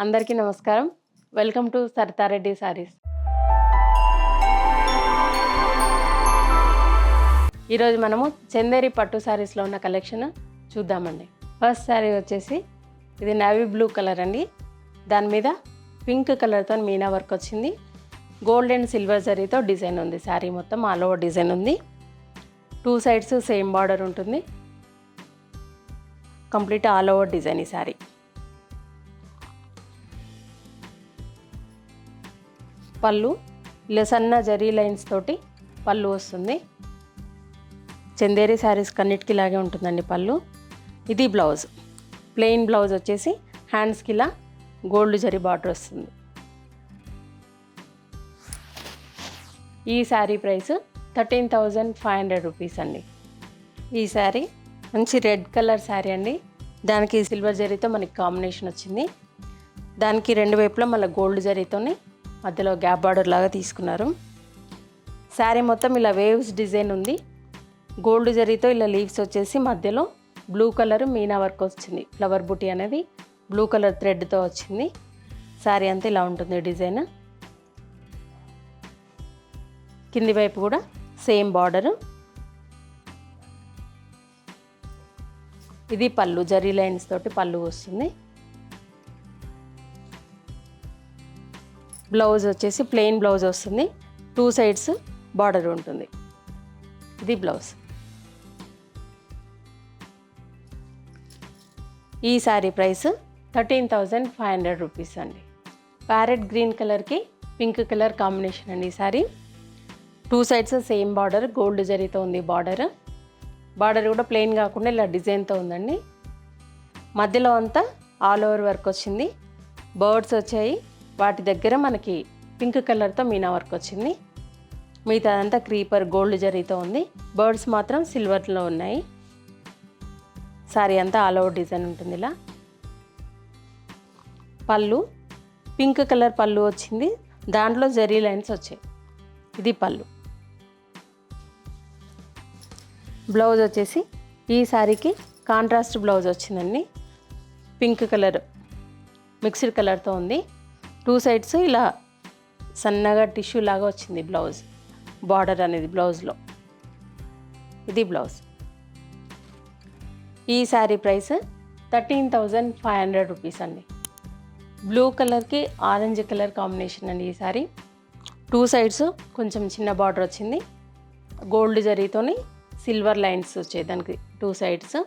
అందరికీ నమస్కారం. Welcome to Saritha Reddy saris. ఈరోజు మనము చందేరి పట్టు సారీస్లో ఉన్న కలెక్షన్ చూద్దామండి. ఫస్ట్ సారీ వచ్చేసి ఇది నేవీ బ్లూ కలర్ అండి. దాని మీద పింక్ కలర్తో మీనా వర్క్ వచ్చింది. గోల్డ్ అండ్ సిల్వర్ జరీతో డిజైన్ ఉంది. సారీ మొత్తం ఆల్ ఓవర్ డిజైన్ ఉంది. 2 సైడ్స్ సేమ్ బార్డర్ ఉంటుంది. కంప్లీట్ ఆల్ ఓవర్ డిజైన్ ఈ సారీ. పళ్ళు ఇలా సన్న జరీ లైన్స్ తోటి పళ్ళు వస్తుంది. చందేరి శారీస్ కన్నిటికి ఇలాగే ఉంటుందండి పళ్ళు. ఇది బ్లౌజ్, ప్లెయిన్ బ్లౌజ్ వచ్చేసి హ్యాండ్స్కి ఇలా గోల్డ్ జరీ బార్డర్ వస్తుంది. ఈ శారీ ప్రైస్ 13,500 రూపీస్ అండి. ఈ శారీ మంచి రెడ్ కలర్ శారీ అండి. దానికి సిల్వర్ జరీతో మనకి కాంబినేషన్ వచ్చింది. దానికి రెండు వైపులా మళ్ళీ గోల్డ్ జరీతోని మధ్యలో గ్యాప్ బార్డర్ లాగా తీసుకున్నారు. శారీ మొత్తం ఇలా వేవ్స్ డిజైన్ ఉంది. గోల్డ్ జరీతో ఇలా లీవ్స్ వచ్చేసి మధ్యలో బ్లూ కలర్ మీనా వర్క్ వచ్చింది. ఫ్లవర్ బుటీ అనేది బ్లూ కలర్ థ్రెడ్తో వచ్చింది. శారీ అంతా ఇలా ఉంటుంది డిజైన్. కింది వైపు కూడా సేమ్ బార్డరు. ఇది పళ్ళు, జరీ లైన్స్ తోటి పళ్ళు వస్తుంది. బ్లౌజ్ వచ్చేసి ప్లెయిన్ బ్లౌజ్ వస్తుంది. 2 సైడ్స్ బార్డర్ ఉంటుంది. ఇది బ్లౌజ్. ఈ శారీ ప్రైస్ 13,500 రూపీస్ అండి. ప్యారెట్ గ్రీన్ కలర్కి పింక్ కలర్ కాంబినేషన్ అండి ఈ sari. 2 sides same border, gold జరీతో ఉంది బార్డర్. బార్డర్ కూడా ప్లెయిన్ కాకుండా ఇలా డిజైన్తో ఉందండి. మధ్యలో అంతా ఆల్ ఓవర్ వర్క్ వచ్చింది. బర్డ్స్ వచ్చాయి. వాటి దగ్గర మనకి పింక్ కలర్తో మీనా వర్క్ వచ్చింది. మిగతా అంతా క్రీపర్ గోల్డ్ జరీతో ఉంది. బర్డ్స్ మాత్రం సిల్వర్లో ఉన్నాయి. సారీ అంతా ఆల్ ఓవర్ డిజైన్ ఉంటుంది ఇలా. పళ్ళు పింక్ కలర్ పళ్ళు వచ్చింది. దాంట్లో జరీ లైన్స్ వచ్చాయి. ఇది పళ్ళు. బ్లౌజ్ వచ్చేసి ఈ సారీకి కాంట్రాస్ట్ బ్లౌజ్ వచ్చిందండి. పింక్ కలర్ మిక్స్డ్ కలర్తో ఉంది. 2 సైడ్స్ ఇలా సన్నగా టిష్యూ లాగా వచ్చింది బ్లౌజ్. బార్డర్ అనేది బ్లౌజ్లో. ఇది బ్లౌజ్. ఈ శారీ ప్రైస్ 13,500 రూపీస్ అండి. బ్లూ కలర్కి ఆరెంజ్ కలర్ కాంబినేషన్ అండి ఈ శారీ. 2 సైడ్స్ కొంచెం చిన్న బార్డర్ వచ్చింది. గోల్డ్ జరీతోని సిల్వర్ లైన్స్ వచ్చాయి దానికి 2 సైడ్స్.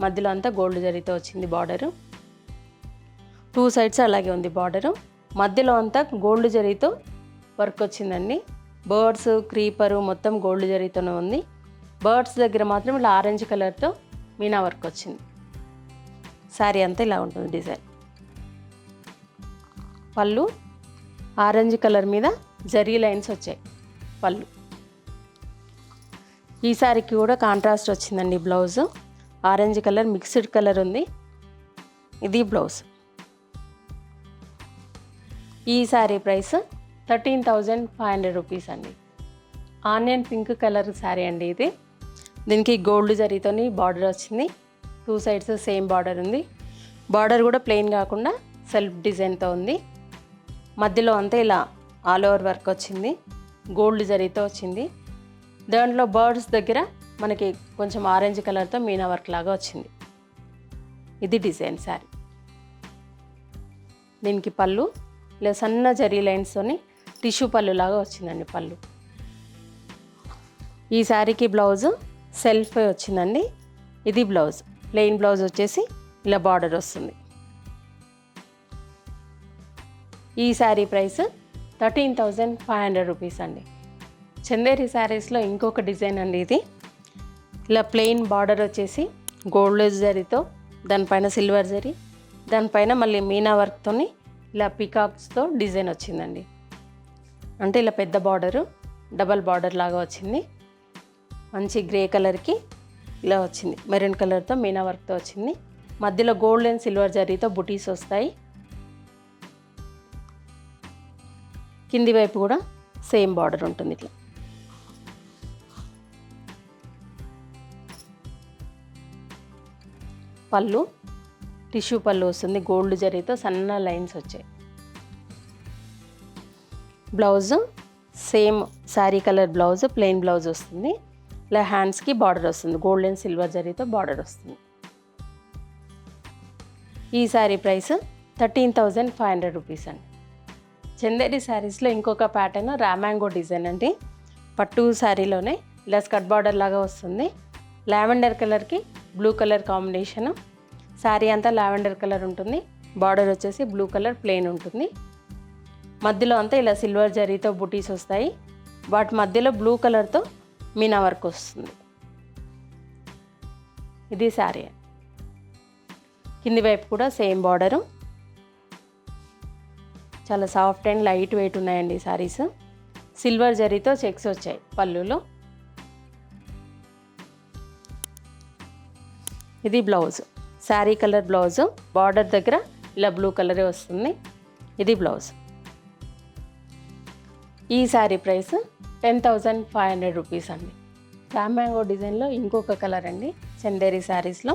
మధ్యలో అంతా గోల్డ్ జరీతో వచ్చింది బార్డరు. 2 సైడ్స్ అలాగే ఉంది బార్డరు. మధ్యలో అంతా గోల్డ్ జరీతో వర్క్ వచ్చిందండి. బర్డ్స్ క్రీపరు మొత్తం గోల్డ్ జరీతోనే ఉంది. బర్డ్స్ దగ్గర మాత్రం ఇలా ఆరెంజ్ కలర్తో మీనా వర్క్ వచ్చింది. శారీ అంతా ఇలా ఉంటుంది డిజైన్. పళ్ళు ఆరెంజ్ కలర్ మీద జరీ లైన్స్ వచ్చాయి పళ్ళు. ఈ శారీకి కూడా కాంట్రాస్ట్ వచ్చిందండి blouse. Orange colour mixed colour ఉంది. ఇది బ్లౌజ్. ఈ శారీ ప్రైస్ 13,500 రూపీస్ అండి. ఆనియన్ పింక్ కలర్ శారీ అండి ఇది. దీనికి గోల్డ్ జరీతోని బార్డర్ వచ్చింది. 2 సైడ్స్ సేమ్ బార్డర్ ఉంది. బార్డర్ కూడా ప్లెయిన్ కాకుండా సెల్ఫ్ డిజైన్తో ఉంది. మధ్యలో అంతా ఇలా ఆల్ ఓవర్ వర్క్ వచ్చింది. గోల్డ్ జరీతో వచ్చింది. దాంట్లో బర్డ్స్ దగ్గర మనకి కొంచెం ఆరెంజ్ కలర్తో మీనా వర్క్ లాగా వచ్చింది. ఇది డిజైన్ శారీ. దీనికి పళ్ళు ఇలా సన్న జరీ లైన్స్తోని టిష్యూ పళ్ళు లాగా వచ్చిందండి పళ్ళు. ఈ శారీకి బ్లౌజ్ సెల్ఫ్ వచ్చిందండి. ఇది బ్లౌజ్. ప్లెయిన్ బ్లౌజ్ వచ్చేసి ఇలా బార్డర్ వస్తుంది. ఈ శారీ ప్రైస్ 13,500 రూపీస్ అండి. చందేరి శారీస్లో ఇంకొక డిజైన్ అండి ఇది. ఇలా ప్లెయిన్ బార్డర్ వచ్చేసి గోల్డ్ జరీతో, దానిపైన సిల్వర్ జరీ, దానిపైన మళ్ళీ మీనా వర్క్తోని ఇలా పీకాక్స్తో డిజైన్ వచ్చిందండి. అంటే ఇలా పెద్ద బార్డరు డబల్ బార్డర్ లాగా వచ్చింది. మంచి గ్రే కలర్కి ఇలా వచ్చింది. మెరూన్ కలర్తో మీనా వర్క్తో వచ్చింది. మధ్యలో గోల్డ్ అండ్ సిల్వర్ జరీతో బుటీస్ వస్తాయి. కింది వైపు కూడా సేమ్ బార్డర్ ఉంటుంది ఇట్లా. పళ్ళు టిష్యూ పళ్ళు వస్తుంది, గోల్డ్ జరీతో సన్న లైన్స్ వచ్చాయి. Blouse same sari colour blouse, plain blouse వస్తుంది. ఇలా హ్యాండ్స్కి బార్డర్ వస్తుంది, గోల్డ్ అండ్ సిల్వర్ జరీతో బార్డర్ వస్తుంది. ఈ శారీ ప్రైస్ 13,500 రూపీస్ అండి. చందేరి శారీస్లో ఇంకొక ప్యాటర్న్ రామాంగో డిజైన్ అండి. పట్టు శారీలోనే ఇలా స్కర్ట్ బార్డర్ లాగా వస్తుంది. లావెండర్ కలర్కి బ్లూ కలర్ కాంబినేషన్. శారీ అంతా లావెండర్ కలర్ ఉంటుంది, బార్డర్ వచ్చేసి బ్లూ కలర్ ప్లెయిన్ ఉంటుంది. మధ్యలో అంతా ఇలా సిల్వర్ జరీతో బుటీస్ వస్తాయి, వాటి మధ్యలో బ్లూ కలర్తో మీనా వర్క్ వస్తుంది. ఇది శారీ. కింది వైపు కూడా సేమ్ బార్డరు. చాలా సాఫ్ట్ అండ్ లైట్ వెయిట్ ఉన్నాయండి శారీస్. సిల్వర్ జరీతో చెక్స్ వచ్చాయి పళ్ళులో. ఇది blouse, sari colour blouse, border దగ్గర ఇలా బ్లూ కలరే వస్తుంది. ఇది బ్లౌజ్. ఈ శారీ ప్రైస్ 10,500 రూపీస్ అండి. రామాంగో డిజైన్లో ఇంకొక కలర్ అండి చందేరి శారీస్లో.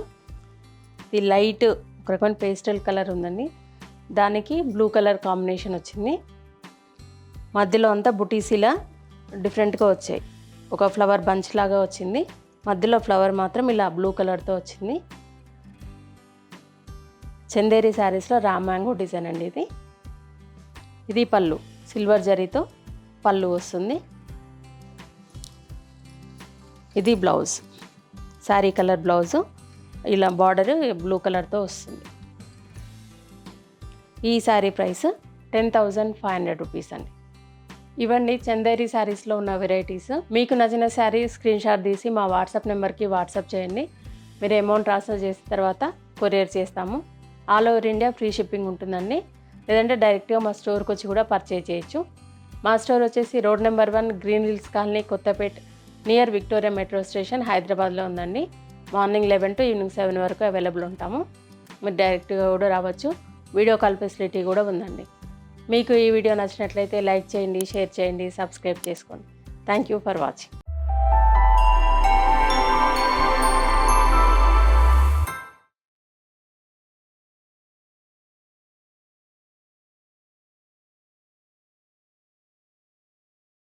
ఇది లైట్ ఒక రకమైన పేస్టల్ కలర్ ఉందండి, దానికి బ్లూ కలర్ కాంబినేషన్ వచ్చింది. మధ్యలో అంతా బుటీస్ ఇలా డిఫరెంట్గా వచ్చాయి, ఒక ఫ్లవర్ బంచ్ లాగా వచ్చింది. మధ్యలో ఫ్లవర్ మాత్రం ఇలా బ్లూ కలర్తో వచ్చింది. చందేరి శారీస్లో రామాంగో డిజైన్ అండి ఇది. ఇది పళ్ళు, సిల్వర్ జరీతో పళ్ళు వస్తుంది. ఇది బ్లౌజ్, శారీ కలర్ బ్లౌజు, ఇలా బార్డర్ బ్లూ కలర్తో వస్తుంది. ఈ శారీ ప్రైస్ 10,500 రూపీస్ అండి. ఇవన్నీ చందేరి శారీస్లో ఉన్న వెరైటీస్. మీకు నచ్చిన శారీ స్క్రీన్ షాట్ తీసి మా వాట్సాప్ నెంబర్కి వాట్సాప్ చేయండి. మీరు అమౌంట్ ట్రాన్స్ఫర్ చేసిన తర్వాత కొరియర్ చేస్తాము. All over India free shipping ఉంటుందండి. లేదంటే డైరెక్ట్గా మా స్టోర్కి వచ్చి కూడా పర్చేజ్ చేయొచ్చు. మా స్టోర్ వచ్చేసి road number 1, green hills colony, Kothapet, near Victoria metro station, హైదరాబాద్లో ఉందండి. మార్నింగ్ 11 to ఈవినింగ్ 7 వరకు అవైలబుల్ ఉంటాము. మీరు డైరెక్ట్గా కూడా రావచ్చు. వీడియో కాల్ ఫెసిలిటీ కూడా ఉందండి. మీకు ఈ వీడియో నచ్చినట్లయితే లైక్ చేయండి, షేర్ చేయండి, సబ్స్క్రైబ్ చేసుకోండి. Thank you for watching.